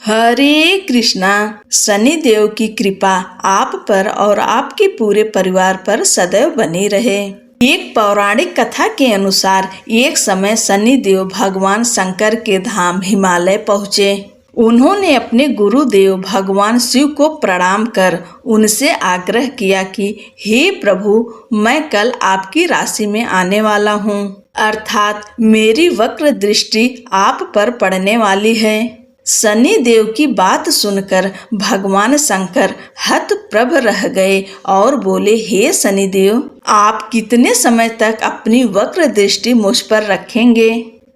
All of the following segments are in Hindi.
हरे कृष्णा। शनिदेव की कृपा आप पर और आपके पूरे परिवार पर सदैव बनी रहे। एक पौराणिक कथा के अनुसार एक समय शनिदेव भगवान शंकर के धाम हिमालय पहुँचे। उन्होंने अपने गुरुदेव भगवान शिव को प्रणाम कर उनसे आग्रह किया कि हे प्रभु, मैं कल आपकी राशि में आने वाला हूँ, अर्थात मेरी वक्र दृष्टि आप पर पड़ने वाली है। शनि देव की बात सुनकर भगवान शंकर हतप्रभ रह गए और बोले, हे शनिदेव, आप कितने समय तक अपनी वक्र दृष्टि मुझ पर रखेंगे?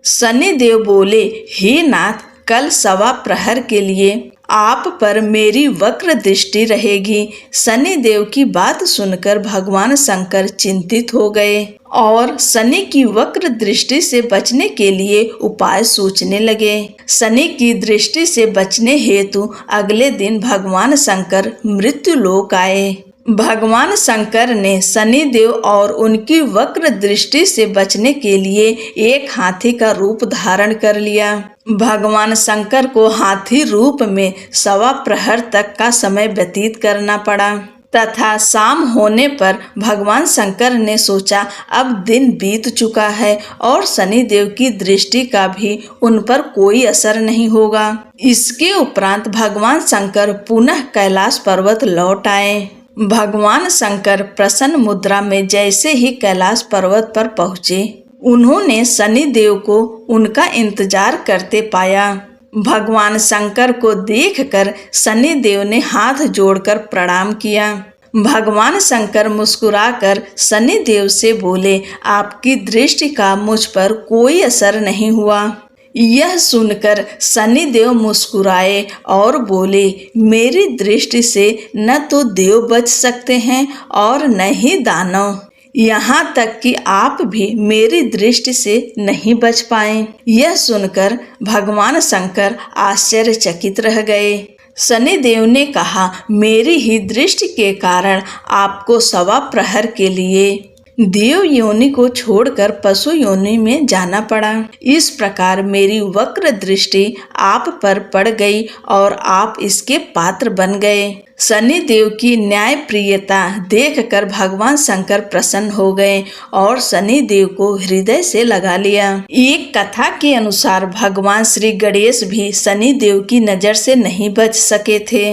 शनिदेव बोले, हे नाथ, कल सवा प्रहर के लिए आप पर मेरी वक्र दृष्टि रहेगी। शनिदेव की बात सुनकर भगवान शंकर चिंतित हो गए और शनि की वक्र दृष्टि से बचने के लिए उपाय सोचने लगे। शनि की दृष्टि से बचने हेतु अगले दिन भगवान शंकर मृत्युलोक आए। भगवान शंकर ने शनिदेव और उनकी वक्र दृष्टि से बचने के लिए एक हाथी का रूप धारण कर लिया। भगवान शंकर को हाथी रूप में सवा प्रहर तक का समय व्यतीत करना पड़ा तथा शाम होने पर भगवान शंकर ने सोचा, अब दिन बीत चुका है और शनिदेव की दृष्टि का भी उन पर कोई असर नहीं होगा। इसके उपरांत भगवान शंकर पुनः कैलाश पर्वत लौट आए। भगवान शंकर प्रसन्न मुद्रा में जैसे ही कैलाश पर्वत पर पहुँचे, उन्होंने शनिदेव को उनका इंतजार करते पाया। भगवान शंकर को देखकर शनिदेव ने हाथ जोड़कर प्रणाम किया। भगवान शंकर मुस्कुराकर शनिदेव से बोले, आपकी दृष्टि का मुझ पर कोई असर नहीं हुआ। यह सुनकर शनिदेव मुस्कुराए और बोले, मेरी दृष्टि से न तो देव बच सकते हैं और न ही दानव, यहाँ तक कि आप भी मेरी दृष्टि से नहीं बच पाए। यह सुनकर भगवान शंकर आश्चर्यचकित रह गए। शनिदेव ने कहा, मेरी ही दृष्टि के कारण आपको सवा प्रहर के लिए देव योनि को छोड़कर पशु योनि में जाना पड़ा। इस प्रकार मेरी वक्र दृष्टि आप पर पड़ गई और आप इसके पात्र बन गए। शनिदेव की न्यायप्रियता देखकर भगवान शंकर प्रसन्न हो गए और शनिदेव को हृदय से लगा लिया। एक कथा के अनुसार भगवान श्री गणेश भी शनिदेव की नजर से नहीं बच सके थे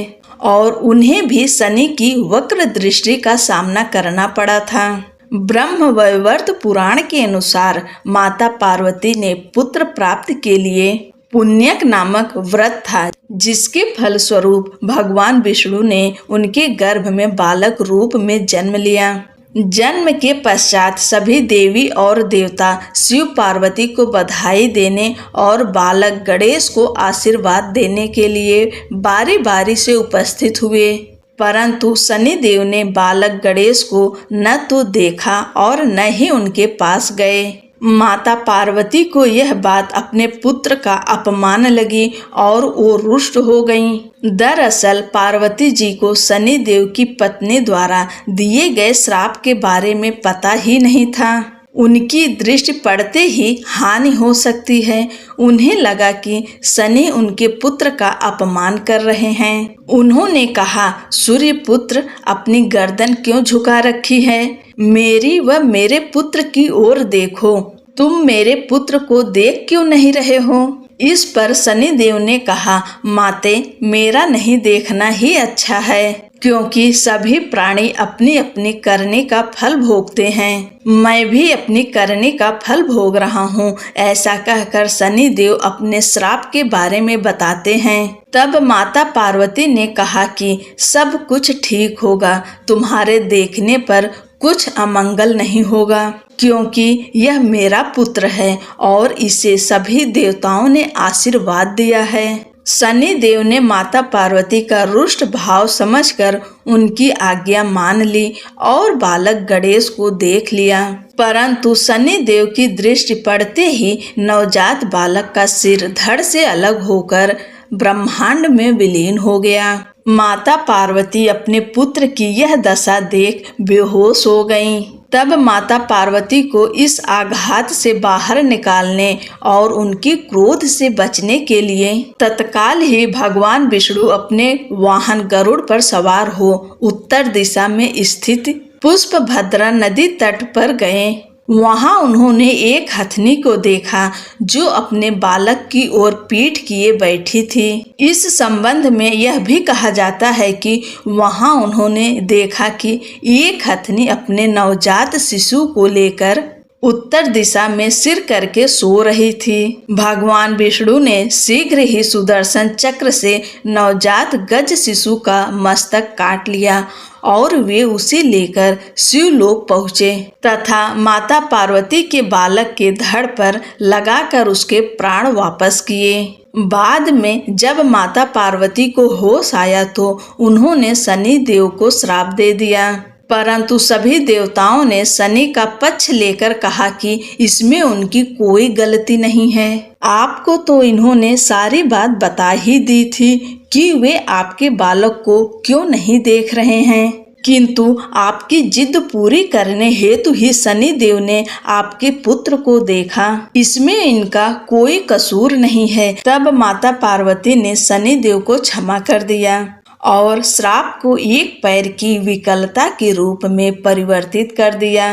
और उन्हें भी शनि की वक्र दृष्टि का सामना करना पड़ा था। ब्रह्मवैवर्त पुराण के अनुसार माता पार्वती ने पुत्र प्राप्ति के लिए पुण्यक नामक व्रत था, जिसके फलस्वरूप भगवान विष्णु ने उनके गर्भ में बालक रूप में जन्म लिया। जन्म के पश्चात सभी देवी और देवता शिव पार्वती को बधाई देने और बालक गणेश को आशीर्वाद देने के लिए बारी बारी से उपस्थित हुए, परंतु शनिदेव ने बालक गणेश को न तो देखा और न ही उनके पास गए। माता पार्वती को यह बात अपने पुत्र का अपमान लगी और वो रुष्ट हो गईं। दरअसल पार्वती जी को शनिदेव की पत्नी द्वारा दिए गए श्राप के बारे में पता ही नहीं था। उनकी दृष्टि पड़ते ही हानि हो सकती है। उन्हें लगा कि शनि उनके पुत्र का अपमान कर रहे हैं। उन्होंने कहा, सूर्य पुत्र, अपनी गर्दन क्यों झुका रखी है? मेरी व मेरे पुत्र की ओर देखो। तुम मेरे पुत्र को देख क्यों नहीं रहे हो? इस पर शनिदेव ने कहा, माते, मेरा नहीं देखना ही अच्छा है, क्योंकि सभी प्राणी अपनी अपनी करने का फल भोगते हैं। मैं भी अपनी करने का फल भोग रहा हूँ। ऐसा कहकर शनिदेव अपने श्राप के बारे में बताते हैं। तब माता पार्वती ने कहा कि सब कुछ ठीक होगा, तुम्हारे देखने पर कुछ अमंगल नहीं होगा, क्योंकि यह मेरा पुत्र है और इसे सभी देवताओं ने आशीर्वाद दिया है। शनि देव ने माता पार्वती का रुष्ट भाव समझकर उनकी आज्ञा मान ली और बालक गणेश को देख लिया, परंतु शनि देव की दृष्टि पड़ते ही नवजात बालक का सिर धड़ से अलग होकर ब्रह्मांड में विलीन हो गया। माता पार्वती अपने पुत्र की यह दशा देख बेहोश हो गईं। तब माता पार्वती को इस आघात से बाहर निकालने और उनके क्रोध से बचने के लिए तत्काल ही भगवान विष्णु अपने वाहन गरुड़ पर सवार हो उत्तर दिशा में स्थित पुष्पभद्रा नदी तट पर गए। वहां उन्होंने एक हथनी को देखा जो अपने बालक की ओर पीठ किए बैठी थी। इस संबंध में यह भी कहा जाता है कि वहां उन्होंने देखा कि एक हथनी अपने नवजात शिशु को लेकर उत्तर दिशा में सिर करके सो रही थी। भगवान विष्णु ने शीघ्र ही सुदर्शन चक्र से नवजात गज शिशु का मस्तक काट लिया और वे उसे लेकर शिवलोक पहुँचे तथा माता पार्वती के बालक के धड़ पर लगाकर उसके प्राण वापस किए। बाद में जब माता पार्वती को होश आया तो उन्होंने शनि देव को श्राप दे दिया, परंतु सभी देवताओं ने शनि का पक्ष लेकर कहा कि इसमें उनकी कोई गलती नहीं है। आपको तो इन्होंने सारी बात बता ही दी थी कि वे आपके बालक को क्यों नहीं देख रहे हैं, किंतु आपकी जिद पूरी करने हेतु ही शनि देव ने आपके पुत्र को देखा, इसमें इनका कोई कसूर नहीं है। तब माता पार्वती ने शनि देव को क्षमा कर दिया और श्राप को एक पैर की विकलता के रूप में परिवर्तित कर दिया।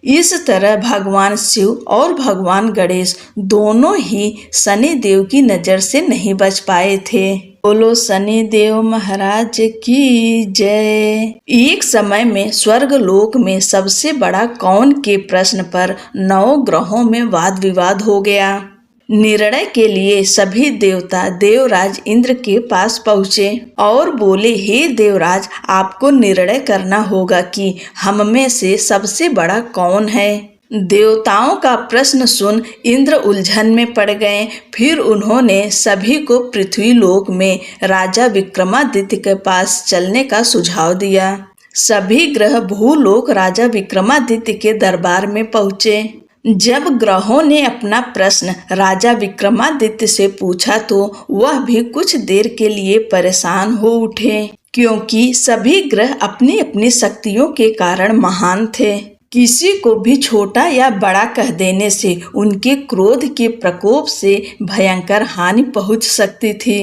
इस तरह भगवान शिव और भगवान गणेश दोनों ही शनि देव की नजर से नहीं बच पाए थे। बोलो शनि देव महाराज की जय। एक समय में स्वर्ग लोक में सबसे बड़ा कौन के प्रश्न पर 9 ग्रहों में वाद विवाद हो गया। निर्णय के लिए सभी देवता देवराज इंद्र के पास पहुँचे और बोले, हे देवराज, आपको निर्णय करना होगा कि हम में से सबसे बड़ा कौन है। देवताओं का प्रश्न सुन इंद्र उलझन में पड़ गए। फिर उन्होंने सभी को पृथ्वी लोक में राजा विक्रमादित्य के पास चलने का सुझाव दिया। सभी ग्रह भूलोक राजा विक्रमादित्य के दरबार में पहुँचे। जब ग्रहों ने अपना प्रश्न राजा विक्रमादित्य से पूछा तो वह भी कुछ देर के लिए परेशान हो उठे, क्योंकि सभी ग्रह अपनी अपनी शक्तियों के कारण महान थे। किसी को भी छोटा या बड़ा कह देने से उनके क्रोध के प्रकोप से भयंकर हानि पहुंच सकती थी।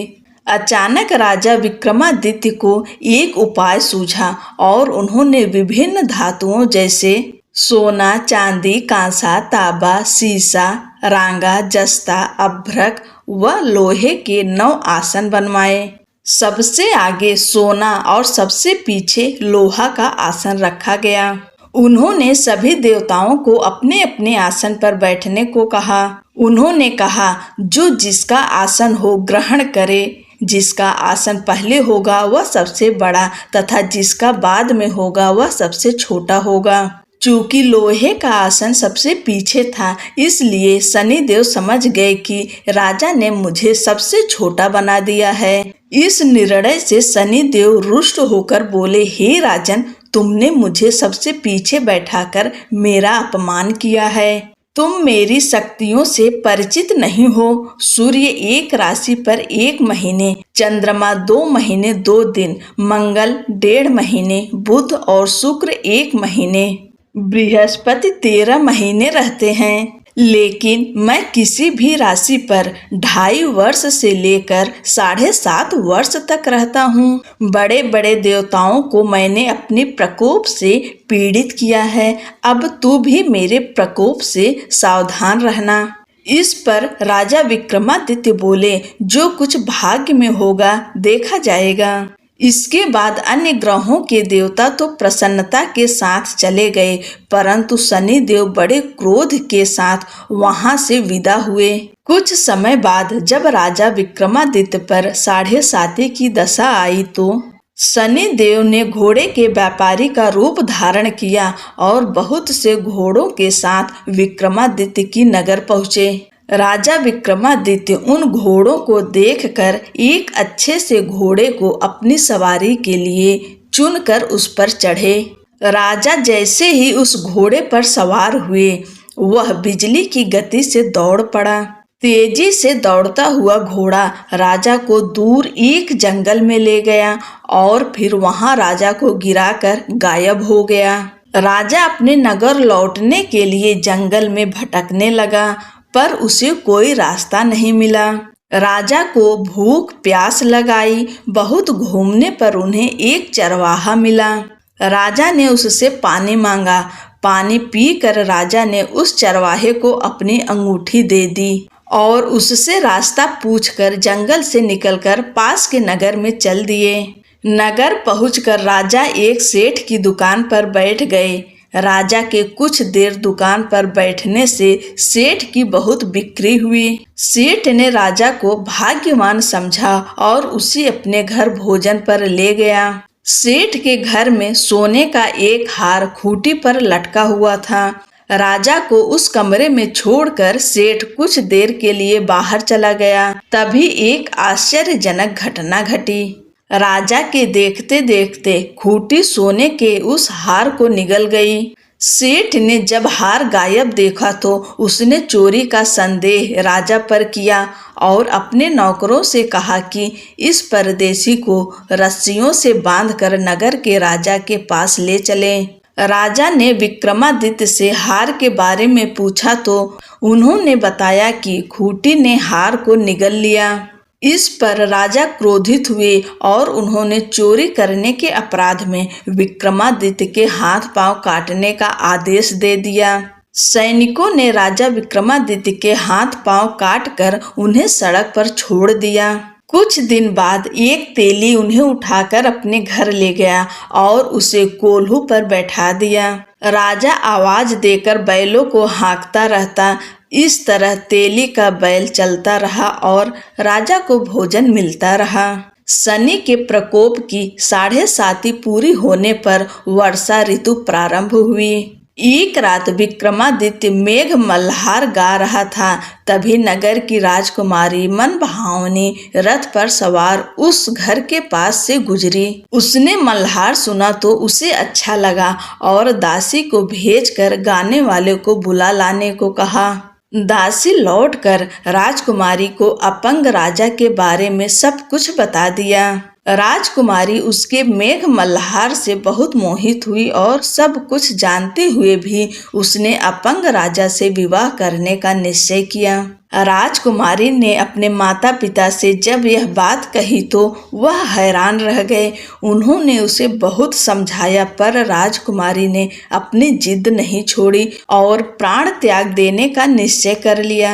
अचानक राजा विक्रमादित्य को एक उपाय सूझा और उन्होंने विभिन्न धातुओं जैसे सोना, चांदी, कांसा, तांबा, सीसा, रांगा, जस्ता, अभ्रक व लोहे के 9 आसन बनवाए। सबसे आगे सोना और सबसे पीछे लोहा का आसन रखा गया। उन्होंने सभी देवताओं को अपने अपने आसन पर बैठने को कहा। उन्होंने कहा, जो जिसका आसन हो ग्रहण करे। जिसका आसन पहले होगा वह सबसे बड़ा तथा जिसका बाद में होगा वह सबसे छोटा होगा। चूंकि लोहे का आसन सबसे पीछे था, इसलिए शनिदेव समझ गए कि राजा ने मुझे सबसे छोटा बना दिया है। इस निर्णय से शनिदेव रुष्ट होकर बोले, हे राजन, तुमने मुझे सबसे पीछे बैठाकर मेरा अपमान किया है। तुम मेरी शक्तियों से परिचित नहीं हो। सूर्य एक राशि पर 1 महीने, चंद्रमा 2 महीने 2 दिन, मंगल 1.5 महीने, बुध और शुक्र 1 महीने, बृहस्पति 13 महीने रहते हैं। लेकिन मैं किसी भी राशि पर 2.5 वर्ष से लेकर 7.5 वर्ष तक रहता हूँ। बड़े बड़े देवताओं को मैंने अपने प्रकोप से पीड़ित किया है। अब तू भी मेरे प्रकोप से सावधान रहना। इस पर राजा विक्रमादित्य बोले, जो कुछ भाग्य में होगा देखा जाएगा। इसके बाद अन्य ग्रहों के देवता तो प्रसन्नता के साथ चले गए, परंतु शनिदेव बड़े क्रोध के साथ वहां से विदा हुए। कुछ समय बाद जब राजा विक्रमादित्य पर 7.5 की दशा आई तो शनिदेव ने घोड़े के व्यापारी का रूप धारण किया और बहुत से घोड़ों के साथ विक्रमादित्य की नगर पहुँचे। राजा विक्रमादित्य उन घोड़ों को देखकर एक अच्छे से घोड़े को अपनी सवारी के लिए चुनकर उस पर चढ़े। राजा जैसे ही उस घोड़े पर सवार हुए, वह बिजली की गति से दौड़ पड़ा। तेजी से दौड़ता हुआ घोड़ा राजा को दूर एक जंगल में ले गया और फिर वहां राजा को गिराकर गायब हो गया। राजा अपने नगर लौटने के लिए जंगल में भटकने लगा, पर उसे कोई रास्ता नहीं मिला। राजा को भूख प्यास लगाई। बहुत घूमने पर उन्हें एक चरवाहा मिला। राजा ने उससे पानी मांगा। पानी पीकर राजा ने उस चरवाहे को अपनी अंगूठी दे दी और उससे रास्ता पूछकर जंगल से निकलकर पास के नगर में चल दिए। नगर पहुंचकर राजा एक सेठ की दुकान पर बैठ गए। राजा के कुछ देर दुकान पर बैठने से सेठ की बहुत बिक्री हुई। सेठ ने राजा को भाग्यवान समझा और उसे अपने घर भोजन पर ले गया। सेठ के घर में सोने का एक हार खूंटी पर लटका हुआ था। राजा को उस कमरे में छोड़कर सेठ कुछ देर के लिए बाहर चला गया। तभी एक आश्चर्यजनक घटना घटी। राजा के देखते देखते खूंटी सोने के उस हार को निगल गई। सेठ ने जब हार गायब देखा तो उसने चोरी का संदेह राजा पर किया और अपने नौकरों से कहा कि इस परदेशी को रस्सियों से बांधकर नगर के राजा के पास ले चलें। राजा ने विक्रमादित्य से हार के बारे में पूछा तो उन्होंने बताया कि खूंटी ने हार को निगल लिया। इस पर राजा क्रोधित हुए और उन्होंने चोरी करने के अपराध में विक्रमादित्य के हाथ पांव काटने का आदेश दे दिया। सैनिकों ने राजा विक्रमादित्य के हाथ पांव काटकर उन्हें सड़क पर छोड़ दिया। कुछ दिन बाद एक तेली उन्हें उठाकर अपने घर ले गया और उसे कोल्हू पर बैठा दिया। राजा आवाज देकर बैलों को हाँकता रहता। इस तरह तेली का बैल चलता रहा और राजा को भोजन मिलता रहा। शनि के प्रकोप की 7.5 पूरी होने पर वर्षा ऋतु प्रारंभ हुई। एक रात विक्रमादित्य मेघ मल्हार गा रहा था। तभी नगर की राजकुमारी मन भावनी रथ पर सवार उस घर के पास से गुजरी। उसने मल्हार सुना तो उसे अच्छा लगा और दासी को भेजकर गाने वाले को बुला लाने को कहा। दासी लौटकर राजकुमारी को अपंग राजा के बारे में सब कुछ बता दिया। राजकुमारी उसके मेघ मल्हार से बहुत मोहित हुई और सब कुछ जानते हुए भी उसने अपंग राजा से विवाह करने का निश्चय किया। राजकुमारी ने अपने माता पिता से जब यह बात कही तो वह हैरान रह गए। उन्होंने उसे बहुत समझाया पर राजकुमारी ने अपनी जिद नहीं छोड़ी और प्राण त्याग देने का निश्चय कर लिया।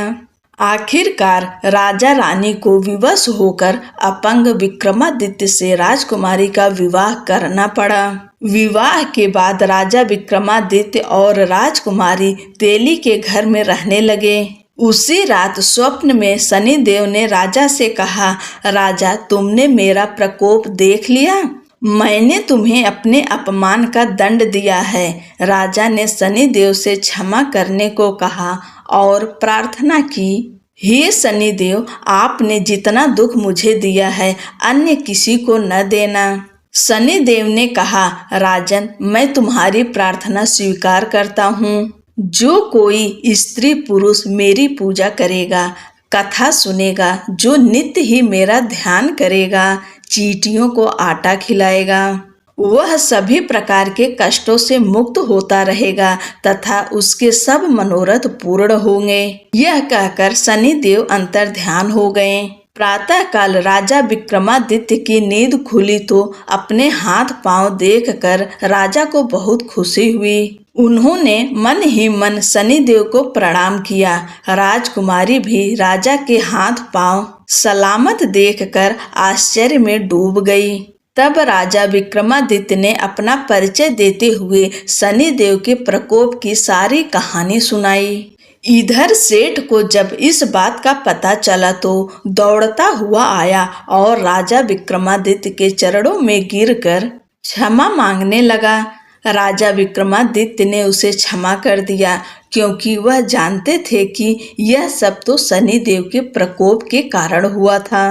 आखिरकार राजा रानी को विवश होकर अपंग विक्रमादित्य से राजकुमारी का विवाह करना पड़ा। विवाह के बाद राजा विक्रमादित्य और राजकुमारी तेली के घर में रहने लगे। उसी रात स्वप्न में शनिदेव ने राजा से कहा, राजा तुमने मेरा प्रकोप देख लिया। मैंने तुम्हें अपने अपमान का दंड दिया है। राजा ने शनिदेव से क्षमा करने को कहा और प्रार्थना की, हे शनिदेव, आपने जितना दुख मुझे दिया है अन्य किसी को न देना। शनिदेव ने कहा, राजन मैं तुम्हारी प्रार्थना स्वीकार करता हूँ। जो कोई स्त्री पुरुष मेरी पूजा करेगा, कथा सुनेगा, जो नित्य ही मेरा ध्यान करेगा, चींटियों को आटा खिलाएगा, वह सभी प्रकार के कष्टों से मुक्त होता रहेगा तथा उसके सब मनोरथ पूर्ण होंगे। यह कहकर शनिदेव अंतर ध्यान हो गए। प्रातः काल राजा विक्रमादित्य की नींद खुली तो अपने हाथ पांव देखकर राजा को बहुत खुशी हुई। उन्होंने मन ही मन शनिदेव को प्रणाम किया। राजकुमारी भी राजा के हाथ पांव सलामत देखकर आश्चर्य में डूब गई। तब राजा विक्रमादित्य ने अपना परिचय देते हुए शनिदेव के प्रकोप की सारी कहानी सुनाई। इधर सेठ को जब इस बात का पता चला तो दौड़ता हुआ आया और राजा विक्रमादित्य के चरणों में गिरकर क्षमा मांगने लगा। राजा विक्रमादित्य ने उसे क्षमा कर दिया क्योंकि वह जानते थे कि यह सब तो शनिदेव के प्रकोप के कारण हुआ था।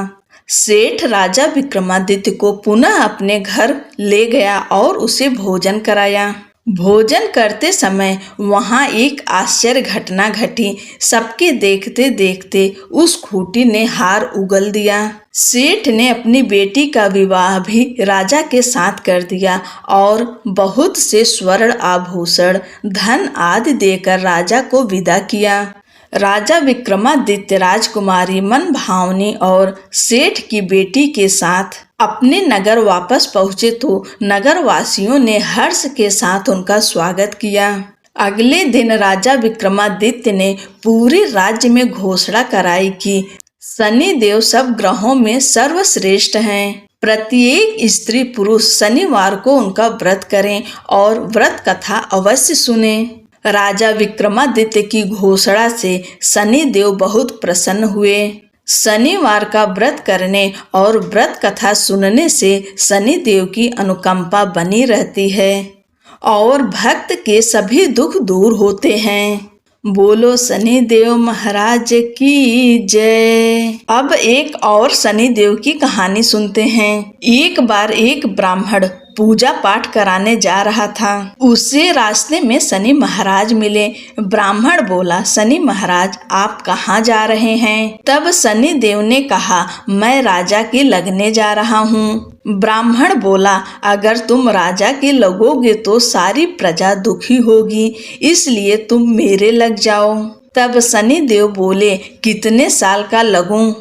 सेठ राजा विक्रमादित्य को पुनः अपने घर ले गया और उसे भोजन कराया। भोजन करते समय वहां एक आश्चर्य घटना घटी। सबके देखते देखते उस खूंटी ने हार उगल दिया। सेठ ने अपनी बेटी का विवाह भी राजा के साथ कर दिया और बहुत से स्वर्ण आभूषण, धन आदि देकर राजा को विदा किया। राजा विक्रमादित्य राजकुमारी मनभावनी और सेठ की बेटी के साथ अपने नगर वापस पहुंचे तो नगरवासियों ने हर्ष के साथ उनका स्वागत किया। अगले दिन राजा विक्रमादित्य ने पूरे राज्य में घोषणा कराई कि शनिदेव सब ग्रहों में सर्वश्रेष्ठ हैं। प्रत्येक स्त्री पुरुष शनिवार को उनका व्रत करें और व्रत कथा अवश्य सुने। राजा विक्रमादित्य की घोषणा से शनिदेव बहुत प्रसन्न हुए। शनिवार का व्रत करने और व्रत कथा सुनने से शनिदेव की अनुकंपा बनी रहती है और भक्त के सभी दुख दूर होते हैं। बोलो शनिदेव महाराज की जय। अब एक और शनिदेव की कहानी सुनते हैं। एक बार एक ब्राह्मण पूजा पाठ कराने जा रहा था। उसे रास्ते में शनि महाराज मिले। ब्राह्मण बोला, शनि महाराज आप कहाँ जा रहे हैं? तब शनि देव ने कहा, मैं राजा के लगने जा रहा हूँ। ब्राह्मण बोला, अगर तुम राजा के लगोगे तो सारी प्रजा दुखी होगी, इसलिए तुम मेरे लग जाओ। तब शनि देव बोले, कितने साल का लगूं?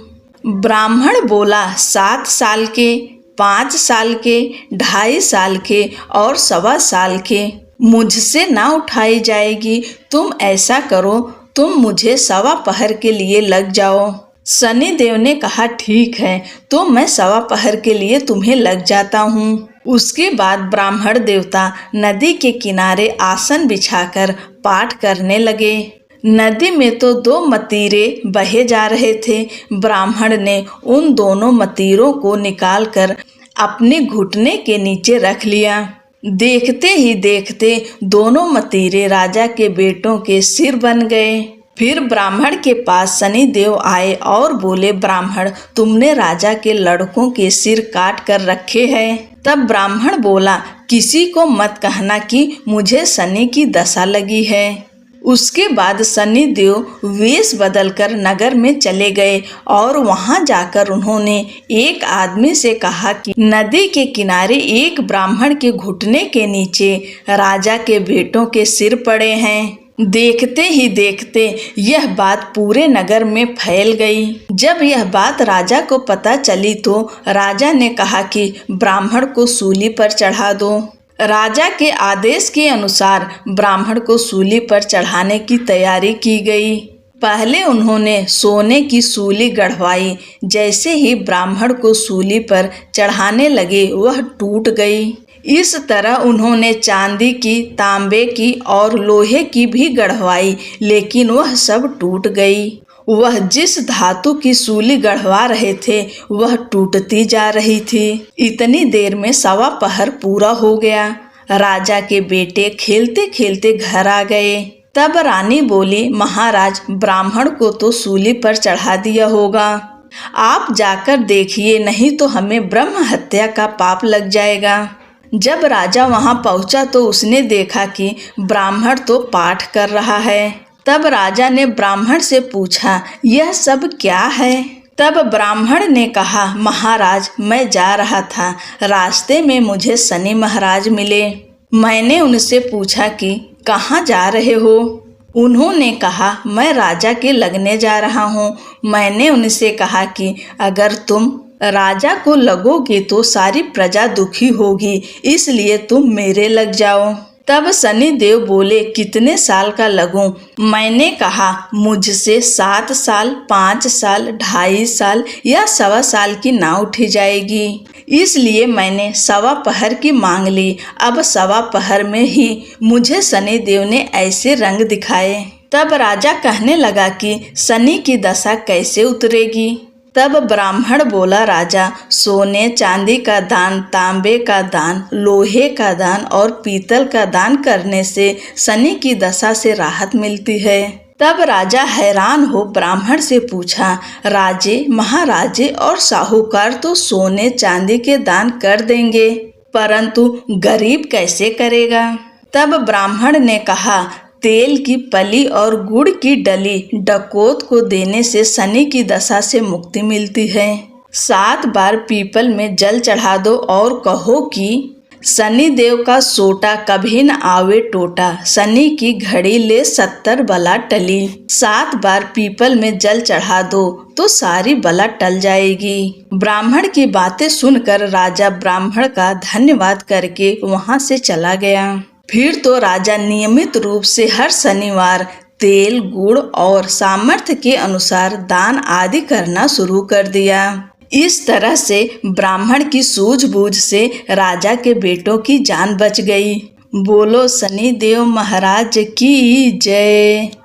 ब्राह्मण बोला, 7 साल के, 5 साल के, 2.5 साल के और 1.25 साल के। मुझसे ना उठाई जाएगी। तुम ऐसा करो, तुम मुझे 1.25 पहर के लिए लग जाओ। शनि देव ने कहा, ठीक है, तो मैं 1.25 पहर के लिए तुम्हें लग जाता हूँ। उसके बाद ब्राह्मण देवता नदी के किनारे आसन बिछाकर पाठ करने लगे। नदी में तो 2 मतीरे बहे जा रहे थे। ब्राह्मण ने उन दोनों मतीरों को निकालकर अपने घुटने के नीचे रख लिया। देखते ही देखते दोनों मतीरे राजा के बेटों के सिर बन गए। फिर ब्राह्मण के पास शनि देव आए और बोले, ब्राह्मण, तुमने राजा के लड़कों के सिर काट कर रखे हैं। तब ब्राह्मण बोला, किसी को मत कहना कि मुझे शनि की दशा लगी है। उसके बाद शनि देव वेश बदलकर नगर में चले गए और वहां जाकर उन्होंने एक आदमी से कहा कि नदी के किनारे एक ब्राह्मण के घुटने के नीचे राजा के बेटों के सिर पड़े हैं। देखते ही देखते यह बात पूरे नगर में फैल गई। जब यह बात राजा को पता चली तो राजा ने कहा कि ब्राह्मण को सूली पर चढ़ा दो। राजा के आदेश के अनुसार ब्राह्मण को सूली पर चढ़ाने की तैयारी की गई। पहले उन्होंने सोने की सूली गढ़वाई। जैसे ही ब्राह्मण को सूली पर चढ़ाने लगे वह टूट गई। इस तरह उन्होंने चांदी की, तांबे की और लोहे की भी गढ़वाई, लेकिन वह सब टूट गई। वह जिस धातु की सूली गढ़वा रहे थे वह टूटती जा रही थी। इतनी देर में 1.25 पहर पूरा हो गया। राजा के बेटे खेलते खेलते घर आ गए। तब रानी बोली, महाराज, ब्राह्मण को तो सूली पर चढ़ा दिया होगा। आप जाकर देखिए, नहीं तो हमें ब्रह्म हत्या का पाप लग जाएगा। जब राजा वहां पहुंचा तो उसने देखा कि ब्राह्मण तो पाठ कर रहा है। तब राजा ने ब्राह्मण से पूछा, यह सब क्या है? तब ब्राह्मण ने कहा, महाराज, मैं जा रहा था, रास्ते में मुझे शनि महाराज मिले। मैंने उनसे पूछा कि कहाँ जा रहे हो? उन्होंने कहा, मैं राजा के लगने जा रहा हूँ। मैंने उनसे कहा कि अगर तुम राजा को लगोगे तो सारी प्रजा दुखी होगी, इसलिए तुम मेरे लग जाओ। तब शनि देव बोले, कितने साल का लगूं? मैंने कहा, मुझसे 7 साल, 5 साल, 2.5 साल या 1.25 साल की ना उठी जाएगी, इसलिए मैंने 1.25 पहर की मांग ली। अब 1.25 पहर में ही मुझे शनि देव ने ऐसे रंग दिखाए। तब राजा कहने लगा कि शनि की दशा कैसे उतरेगी? तब ब्राह्मण बोला, राजा, सोने चांदी का दान, तांबे का दान, लोहे का दान और पीतल का दान करने से शनि की दशा से राहत मिलती है। तब राजा हैरान हो ब्राह्मण से पूछा, राजे, महाराजे और साहूकार तो सोने चांदी के दान कर देंगे, परंतु गरीब कैसे करेगा? तब ब्राह्मण ने कहा, तेल की पली और गुड़ की डली डकैत को देने से शनि की दशा से मुक्ति मिलती है। 7 बार पीपल में जल चढ़ा दो और कहो कि शनि देव का सोटा कभी न आवे टोटा, शनि की घड़ी ले 70 बला टली। 7 बार पीपल में जल चढ़ा दो तो सारी बला टल जाएगी। ब्राह्मण की बातें सुनकर राजा ब्राह्मण का धन्यवाद करके वहां से चला गया। फिर तो राजा नियमित रूप से हर शनिवार तेल, गुड़ और सामर्थ्य के अनुसार दान आदि करना शुरू कर दिया। इस तरह से ब्राह्मण की सूझबूझ से राजा के बेटों की जान बच गई। बोलो शनिदेव महाराज की जय।